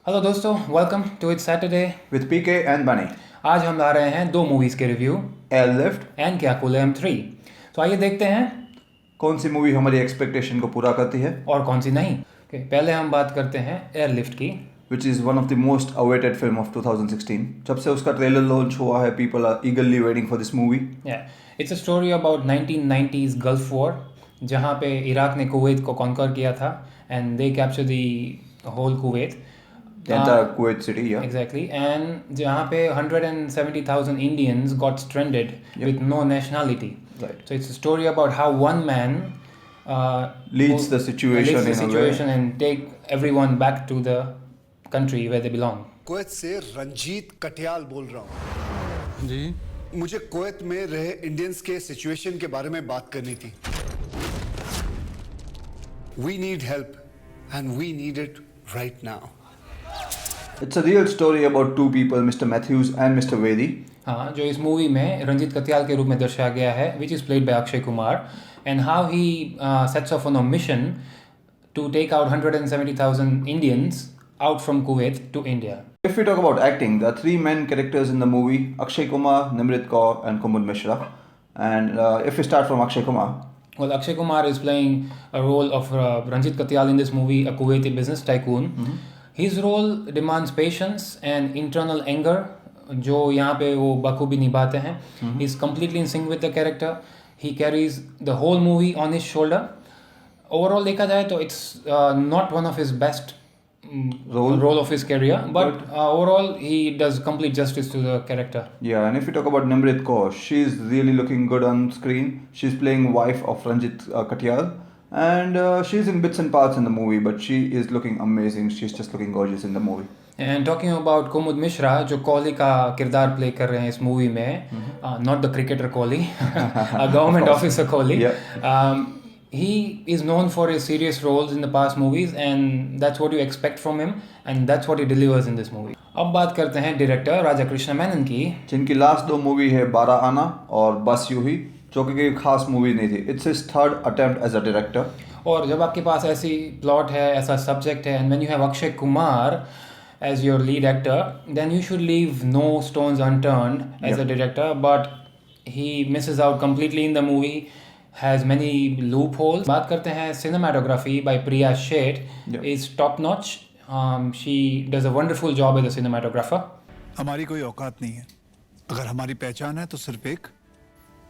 Hello दोस्तों, welcome to it's Saturday with PK and Bunny. आज हम ला रहे हैं दो मूवीज़ के रिव्यू Airlift, एंड क्या कूल है हम 3। तो आइए देखते हैं कौन सी मूवी हमारी एक्सपेक्टेशन को पूरा करती है, और कौन सी नहीं। पहले हम बात करते हैं एयरलिफ्ट की। which is one of the most awaited film of 2016. जब से उसका ट्रेलर लॉन्च हुआ है, people are eagerly waiting for this movie. It's a story about 1990s gulf war, जहाँ पे इराक ने कुवैत को कॉन्कर किया था and they capture the whole Kuwait. The entire Kuwait city, yeah. Exactly, and जहाँ पे 170,000 Indians got stranded with no nationality. Right. So it's a story about how one man Leads the situation in a way. and take everyone back to the country where they belong. Kuwait से रंजीत कटियाल बोल रहा हूँ जी। मुझे Kuwait में रहे Indians के situation के बारे में बात करनी थी। We need help and we need it right now. It's a real story about two people, Mr. Matthews and Mr. Vedi. हाँ, जो इस मूवी में रंजीत कतियाल के रूप में दर्शाया गया है, which is played by Akshay Kumar, and how he sets off on a mission to take out 170,000 Indians out from Kuwait to India. If we talk about acting, there are three main characters in the movie: Akshay Kumar, Nimrit Kaur, and Kumud Mishra. And if we start from Akshay Kumar. Well, Akshay Kumar is playing a role of Ranjit Katyal in this movie, a Kuwaiti business tycoon. His role demands patience and internal anger, जो यहाँ पे वो बखूबी निभाते हैं. He's completely in sync with the character. He carries the whole movie on his shoulder. Overall देखा जाए तो it's not one of his best role of his career, but overall he does complete justice to the character. Yeah, and if we talk about Nimrit Kaur, she's really looking good on screen. She's playing wife of Ranjit Katyal. And she's in bits and parts in the movie, but she is looking amazing. She's just looking gorgeous in the movie. And talking about Kumud Mishra, जो कोहली का किरदार play कर रहे हैं इस movie में, not the cricketer Kohli, a government officer Kohli. He is known for his serious roles in the past movies, and that's what you expect from him, and that's what he delivers in this movie. अब बात करते हैं director राजा कृष्ण मेनन की, जिनकी last दो movie है 12 आना और बस यूं ही, जो कि कोई खास मूवी नहीं थी. It's his third attempt as a director. और जब आपके पास ऐसी प्लॉट है, ऐसा सब्जेक्ट है, and when you have Akshay Kumar as your lead actor, then you should leave no stones unturned as a director, but he misses out completely in the movie, has many loopholes. बात करते हैं cinematography by Priya Sheth is top notch. She does a wonderful job as a cinematographer. हमारी कोई औकात नहीं है, अगर हमारी पहचान है तो सिर्फ एक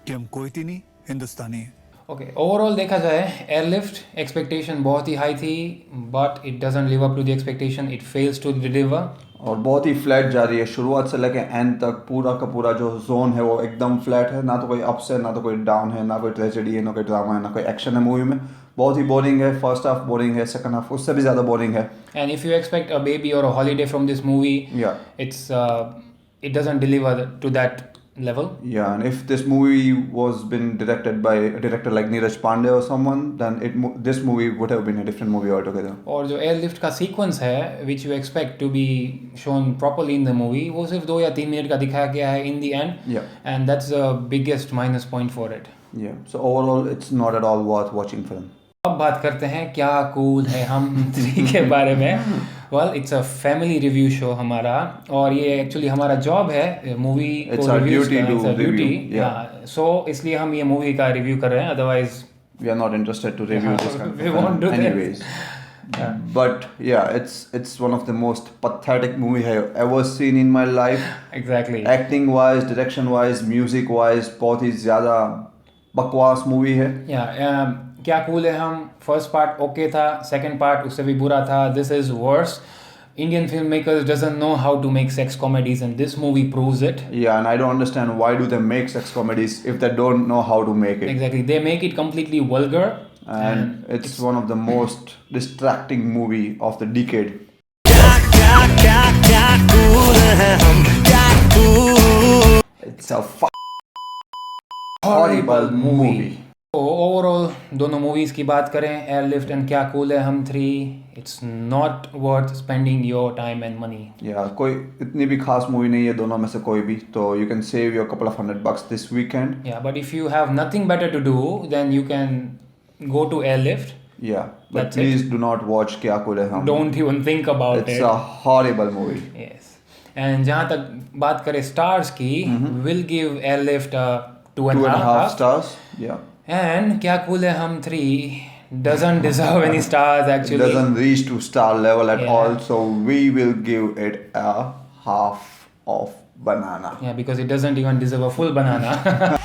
कि हम कोईती नहीं हिंदुस्तानी है. ओके, ओवरऑल देखा जाए एयरलिफ्ट एक्सपेक्टेशन बहुत ही हाई थी, but it doesn't live up to the expectation. It fails to deliver और बहुत ही फ्लैट जा रही है. शुरुआत से लेकर एंड तक पूरा का पूरा जो जोन है वो एकदम फ्लैट है. ना तो कोई अप्स है, ना तो कोई डाउन है, ना कोई ट्रेजेडी है, ना कोई ड्रामा है, ना कोई एक्शन है. मूवी में बहुत ही बोरिंग है. फर्स्ट हाफ बोरिंग है, सेकंड हाफ उससे भी ज़्यादा बोरिंग है. And if you expect a baby or a holiday from this movie, it doesn't deliver to that level. Yeah, and if this movie was been directed by a director like Neeraj Pandey or someone, then this movie would have been a different movie altogether. और जो airlift का sequence है which you expect to be shown properly in the movie, वो सिर्फ 2 या 3 minute का दिखाया गया है in the end. And that's the biggest minus point for it. So overall it's not at all worth watching film. अब बात करते हैं क्या कूल है हम 3 के बारे में. Well, it's a family review show हमारा, और ये एक्चुअली हमारा जॉब है मूवी को रिव्यू करना. सो इसलिए हम ये मूवी का रिव्यू कर रहे हैं, otherwise we are not interested to review this kind of we film won't do anyways. But yeah, it's one of the most pathetic movie I have ever seen in my life. Exactly. Acting wise, direction wise, music wise, बहुत ही ज़्यादा बकवास movie है. क्या cool है हम first part okay था, second part उससे भी बुरा था. This is worse. Indian filmmakers doesn't know how to make sex comedies, and this movie proves it. Yeah, and I don't understand why do they make sex comedies if they don't know how to make it. Exactly, they make it completely vulgar, and it's one of the most distracting movie of the decade. It's a horrible movie. तो overall दोनों movies की बात करें, airlift and क्या cool है हम 3, it's not worth spending your time and money. कोई इतनी भी खास मूवी नहीं है दोनों में से कोई भी, तो you can save your couple of $100 this weekend. But if you have nothing better to do, then you can go to Airlift Yeah, but That's please do not watch Kya Kule Hum. Don't even think about It's it. a horrible movie. Yes. And जहाँ तक बात करें stars की, will give Airlift a 2.5 stars. Yeah. And Kya Cool Hai Hum 3 doesn't deserve any stars It actually. doesn't reach to star level at Yeah. all, so we will give it a half of banana. Yeah, because it doesn't even deserve a full banana.